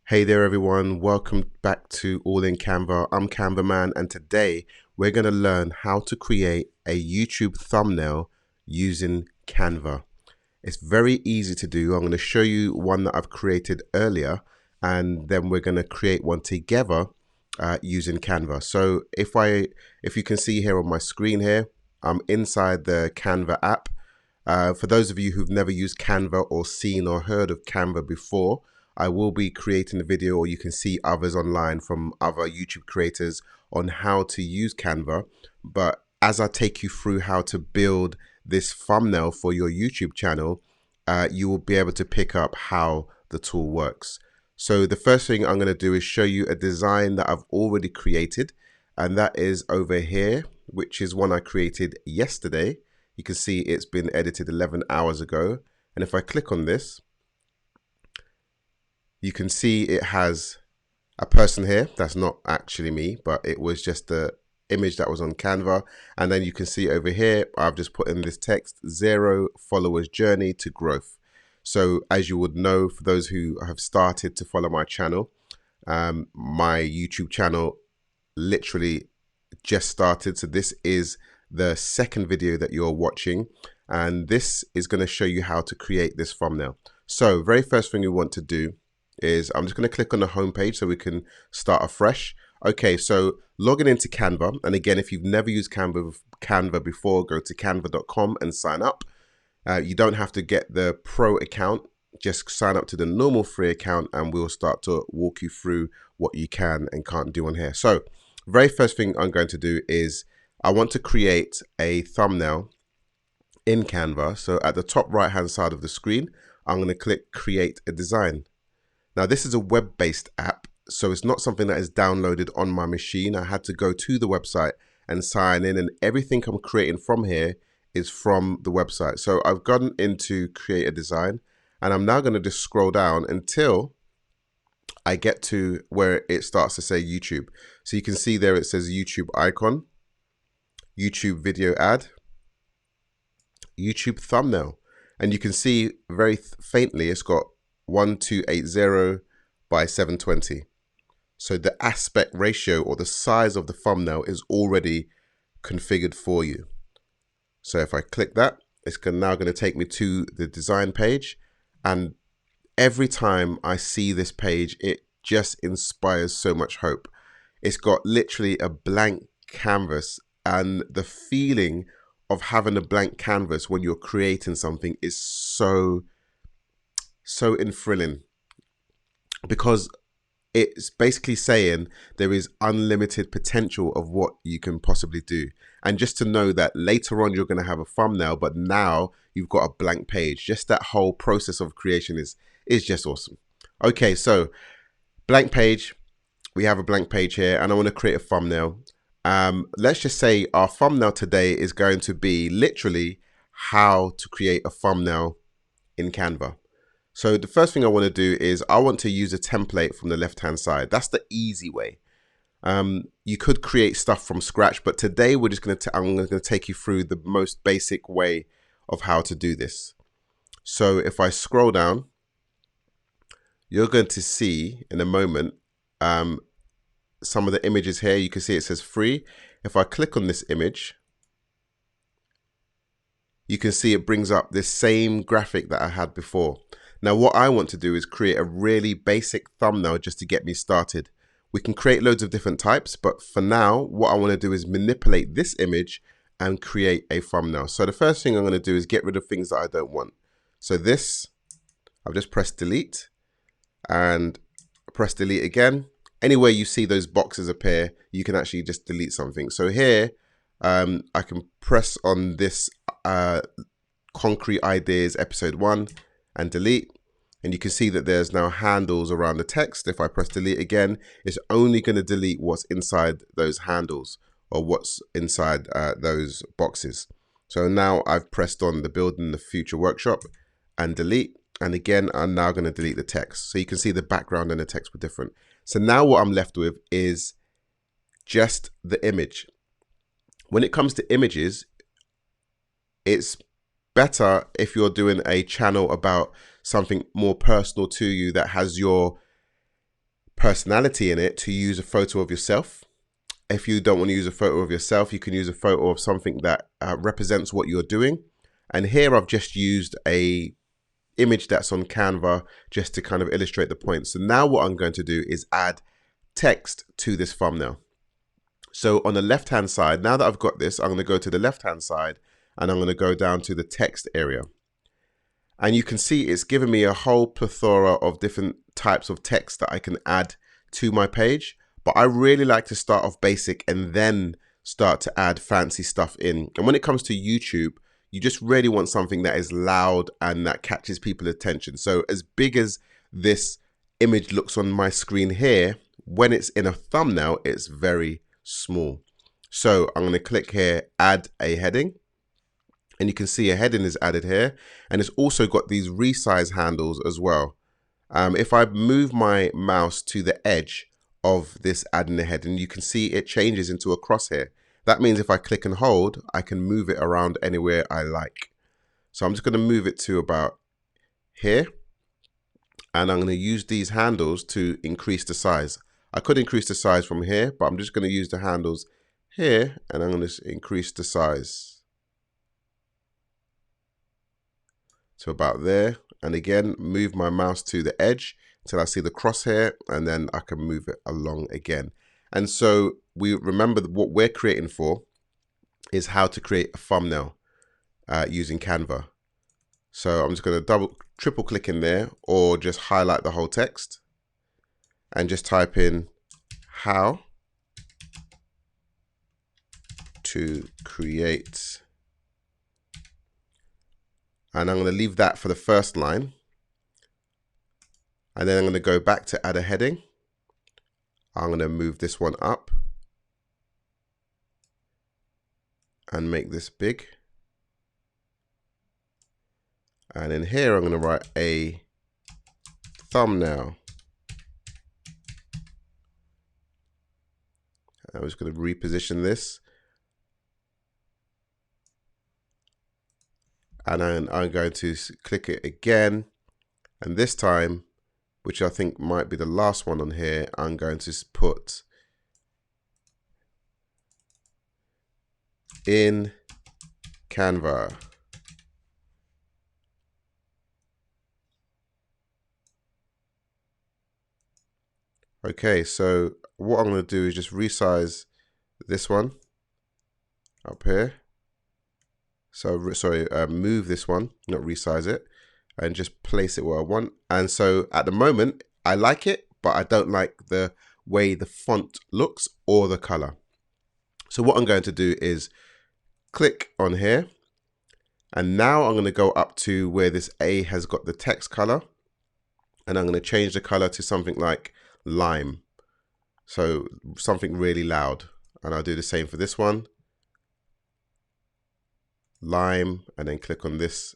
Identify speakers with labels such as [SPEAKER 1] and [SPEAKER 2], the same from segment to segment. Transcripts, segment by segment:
[SPEAKER 1] Hey there everyone, welcome back to All in Canva. I'm Canva Man, and today we're going to learn how to create a YouTube thumbnail using Canva. It's very easy to do. I'm going to show you one that I've created earlier, and then we're going to create one together using Canva. So if you can see here on my screen here, I'm inside the Canva app. For those of you who've never used Canva or seen or heard of Canva before, I will be creating a video, or you can see others online from other YouTube creators on how to use Canva. But as I take you through how to build this thumbnail for your YouTube channel, you will be able to pick up how the tool works. So the first thing I'm going to do is show you a design that I've already created, and that is over here, which is one I created yesterday. You can see it's been edited 11 hours ago. And if I click on this, you can see it has a person here. That's not actually me, but it was just the image that was on Canva. And then you can see over here, I've just put in this text, 0 followers journey to growth. So as you would know, for those who have started to follow my channel, my YouTube channel literally just started. So this is the second video that you're watching, and this is going to show you how to create this thumbnail. So very first thing we want to do is I'm just going to click on the home page so we can start afresh. Okay, so logging into Canva, and again, if you've never used Canva before, go to canva.com and sign up. You don't have to get the pro account, just sign up to the normal free account and we'll start to walk you through what you can and can't do on here. So very first thing I'm going to do is I want to create a thumbnail in Canva. So at the top right hand side of the screen, I'm going to click create a design. Now this is a web-based app, so it's not something that is downloaded on my machine. I had to go to the website and sign in, and everything I'm creating from here is from the website. So I've gone into create a design, and I'm now going to just scroll down until I get to where it starts to say YouTube. So you can see there it says YouTube icon, YouTube video ad, YouTube thumbnail, and you can see very faintly it's got 1280 by 720. So the aspect ratio or the size of the thumbnail is already configured for you. So if I click that, it's now going to take me to the design page, and every time I see this page, it just inspires so much hope. It's got literally a blank canvas, and the feeling of having a blank canvas when you're creating something is so thrilling, because it's basically saying there is unlimited potential of what you can possibly do. And just to know that later on you're going to have a thumbnail, but now you've got a blank page, just that whole process of creation is just awesome. Okay, so blank page, we have a blank page here, and I want to create a thumbnail. Let's just say our thumbnail today is going to be literally how to create a thumbnail in Canva. So the first thing I want to do is I want to use a template from the left hand side. That's the easy way. You could create stuff from scratch, but today we're just going to I'm going to take you through the most basic way of how to do this. So if I scroll down, you're going to see in a moment some of the images here. You can see it says free. If I click on this image, you can see it brings up this same graphic that I had before. Now what I want to do is create a really basic thumbnail just to get me started. We can create loads of different types, but for now, what I want to do is manipulate this image and create a thumbnail. So the first thing I'm going to do is get rid of things that I don't want. So this, I've just pressed delete and press delete again. Anywhere you see those boxes appear, you can actually just delete something. So here, I can press on this Concrete Ideas episode 1 and delete. And you can see that there's now handles around the text. If I press delete again, it's only going to delete what's inside those handles or what's inside those boxes. So now I've pressed on the building the future workshop and delete. And again, I'm now going to delete the text. So you can see the background and the text were different. So now what I'm left with is just the image. When it comes to images, it's better if you're doing a channel about something more personal to you that has your personality in it to use a photo of yourself. If you don't want to use a photo of yourself, you can use a photo of something that represents what you're doing. And here I've just used a image that's on Canva just to kind of illustrate the point. So now what I'm going to do is add text to this thumbnail. So on the left hand side, now that I've got this, I'm going to go to the left hand side and I'm going to go down to the text area. And you can see it's given me a whole plethora of different types of text that I can add to my page. But I really like to start off basic and then start to add fancy stuff in. And when it comes to YouTube, you just really want something that is loud and that catches people's attention. So as big as this image looks on my screen here, when it's in a thumbnail, it's very small. So I'm going to click here, add a heading. And you can see a heading is added here. And it's also got these resize handles as well. If I move my mouse to the edge of this adding a heading, you can see it changes into a crosshair. That means if I click and hold, I can move it around anywhere I like. So I'm just going to move it to about here. And I'm going to use these handles to increase the size. I could increase the size from here, but I'm just going to use the handles here and I'm going to increase the size to about there. And again, move my mouse to the edge until I see the crosshair and then I can move it along again. And so we remember what we're creating for is how to create a thumbnail using Canva. So I'm just going to triple click in there or just highlight the whole text and just type in how to create. And I'm going to leave that for the first line. And then I'm going to go back to add a heading. I'm going to move this one up and make this big. And in here, I'm going to write a thumbnail. I'm just going to reposition this. And then I'm going to click it again. And this time, which I think might be the last one on here, I'm going to put in Canva. Okay, so what I'm going to do is just resize this one up here. So sorry, move this one, not resize it, and just place it where I want. And so at the moment, I like it, but I don't like the way the font looks or the color. So what I'm going to do is click on here. And now I'm going to go up to where this A has got the text color. And I'm going to change the color to something like lime. So something really loud. And I'll do the same for this one. Lime, and then click on this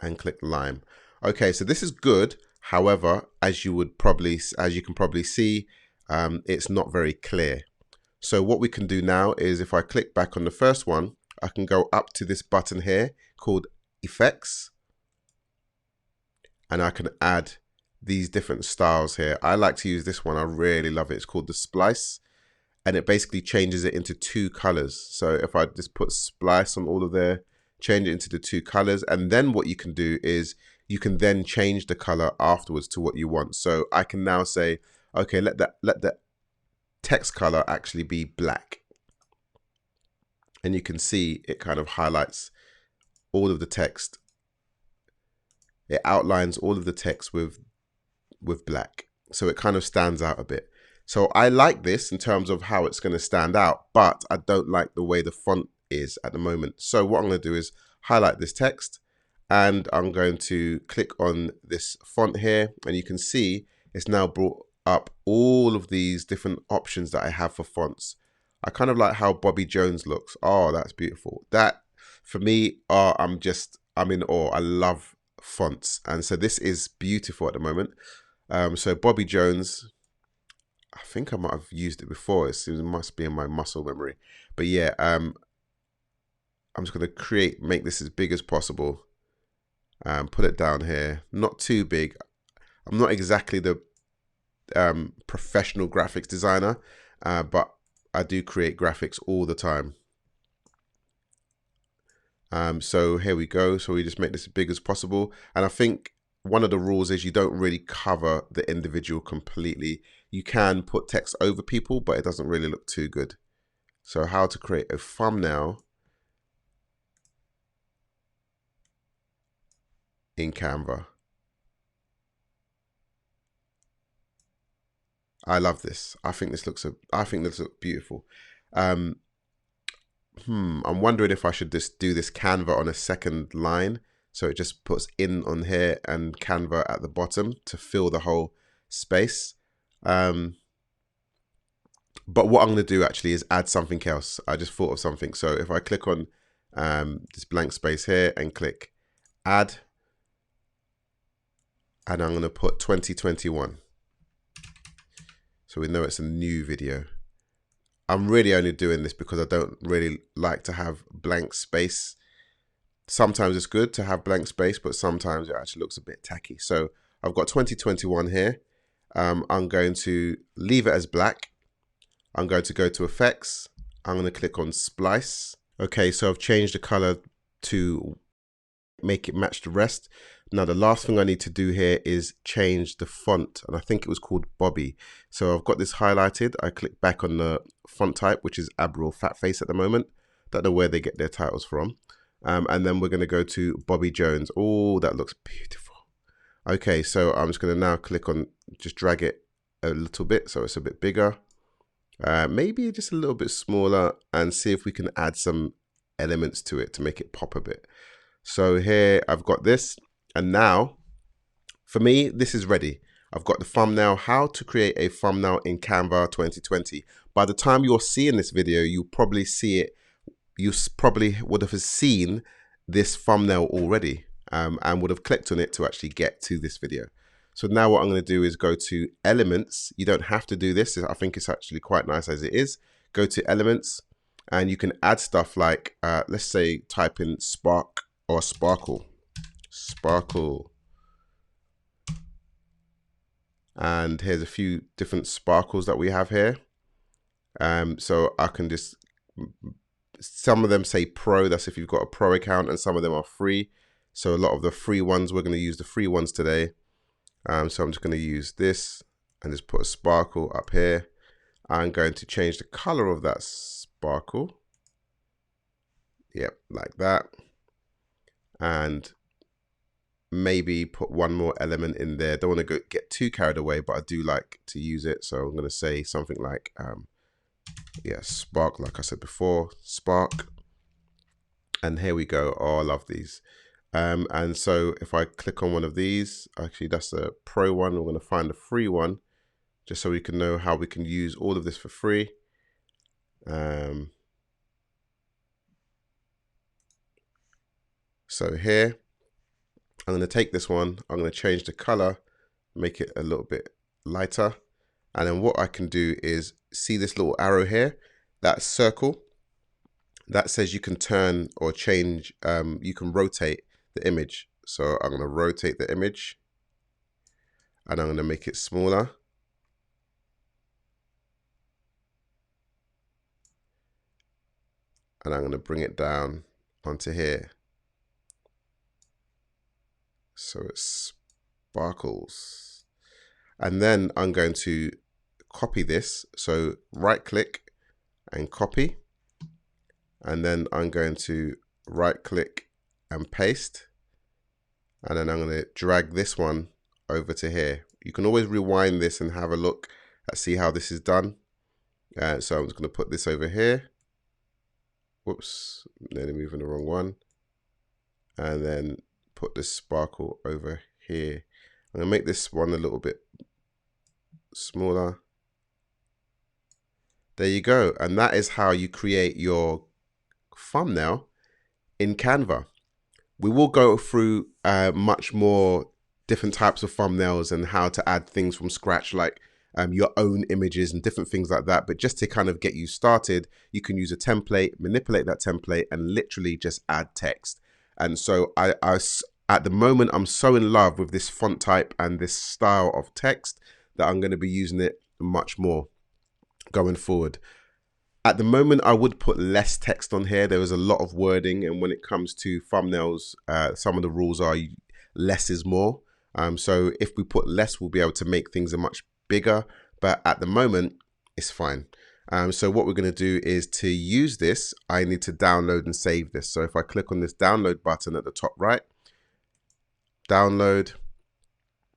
[SPEAKER 1] and click lime. Okay, so this is good. However, as you can probably see, it's not very clear. So what we can do now is if I click back on the first one, I can go up to this button here called effects. And I can add these different styles here. I like to use this one. I really love it. It's called the splice. And it basically changes it into two colors. So if I just put splice on all of there, change it into the two colors. And then what you can do is you can then change the color afterwards to what you want. So I can now say, okay, let the text color actually be black. And you can see it kind of highlights all of the text. It outlines all of the text with black. So it kind of stands out a bit. So I like this in terms of how it's going to stand out, but I don't like the way the font is at the moment. So what I'm going to do is highlight this text and I'm going to click on this font here and you can see it's now brought up all of these different options that I have for fonts. I kind of like how Bobby Jones looks. Oh, that's beautiful. That for me, I'm in awe. I love fonts. And so this is beautiful at the moment. So Bobby Jones, I think I might have used it before. It must be in my muscle memory. But yeah, I'm just going to make this as big as possible. Put it down here. Not too big. I'm not exactly the professional graphics designer, but I do create graphics all the time. So here we go. So we just make this as big as possible. And I think one of the rules is you don't really cover the individual completely. You can put text over people, but it doesn't really look too good. So how to create a thumbnail in Canva. I love this. I think this looks beautiful. I'm wondering if I should just do this Canva on a second line. So it just puts in on here and Canva at the bottom to fill the whole space. But what I'm going to do actually is add something else. I just thought of something. So if I click on this blank space here and click add, and I'm going to put 2021. So we know it's a new video. I'm really only doing this because I don't really like to have blank space. Sometimes it's good to have blank space, but sometimes it actually looks a bit tacky. So I've got 2021 here. I'm going to leave it as black. I'm going to go to effects. I'm going to click on splice. Okay, so I've changed the color to make it match the rest. Now the last thing I need to do here is change the font, and I think it was called Bobby. So I've got this highlighted. I click back on the font type, which is Admiral Fat Face at the moment. Don't know where they get their titles from. And then we're going to go to Bobby Jones. Oh, that looks beautiful. Okay, so I'm just going to now click on, just drag it a little bit so it's a bit bigger. Maybe just a little bit smaller, and see if we can add some elements to it to make it pop a bit. So here I've got this, and now for me this is ready. I've got the thumbnail, how to create a thumbnail in Canva 2020. By the time you're seeing this video, you'll probably see it. You probably would have seen this thumbnail already, and would have clicked on it to actually get to this video. So now what I'm going to do is go to elements. You don't have to do this. I think it's actually quite nice as it is. Go to elements, and you can add stuff like, let's say type in spark or sparkle. And here's a few different sparkles that we have here. So I can just, some of them say pro, that's if you've got a pro account, and some of them are free. So a lot of the free ones, we're going to use the free ones today. So I'm just going to use this and just put a sparkle up here. I'm going to change the color of that sparkle. Yep, like that. And maybe put one more element in there. Don't want to get too carried away, but I do like to use it. So I'm going to say something like, yeah, spark, like I said before, spark. And here we go. Oh, I love these. And so if I click on one of these, actually that's a pro one. We're going to find the free one just so we can know how we can use all of this for free. So here, I'm going to take this one, I'm going to change the color, make it a little bit lighter. And then what I can do is see this little arrow here, that circle, that says you can turn or change, you can rotate the image. So I'm going to rotate the image, and I'm going to make it smaller. And I'm going to bring it down onto here. So it sparkles. And then I'm going to copy this. So right click and copy. And then I'm going to right click and paste. And then I'm going to drag this one over to here. You can always rewind this and have a look at see how this is done. So I'm just going to put this over here. Whoops, nearly moving the wrong one. And then put this sparkle over here. I'm going to make this one a little bit smaller. There you go. And that is how you create your thumbnail in Canva. We will go through much more different types of thumbnails and how to add things from scratch, like your own images and different things like that. But just to kind of get you started, you can use a template, manipulate that template, and literally just add text. And so at the moment, I'm so in love with this font type and this style of text that I'm going to be using it much more going forward. At the moment, I would put less text on here. There is a lot of wording, and when it comes to thumbnails, some of the rules are less is more. So if we put less, we'll be able to make things much bigger, but at the moment, it's fine. So what we're going to do is, to use this, I need to download and save this. So if I click on this download button at the top right, download,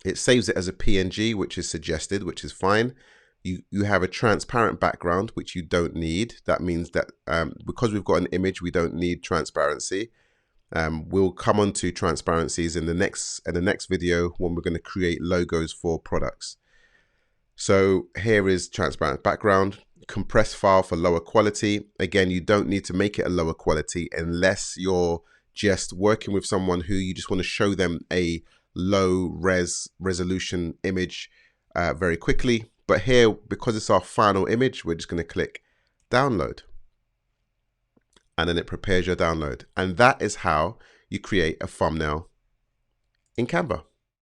[SPEAKER 1] it saves it as a PNG, which is suggested, which is fine. You have a transparent background, which you don't need. That means that because we've got an image, we don't need transparency. We'll come on to transparencies in the next video when we're going to create logos for products. So here is transparent background, compressed file for lower quality. Again, you don't need to make it a lower quality unless you're just working with someone who you just want to show them a low resolution image very quickly. But here, because it's our final image, we're just going to click download. And then it prepares your download. And that is how you create a thumbnail in Canva.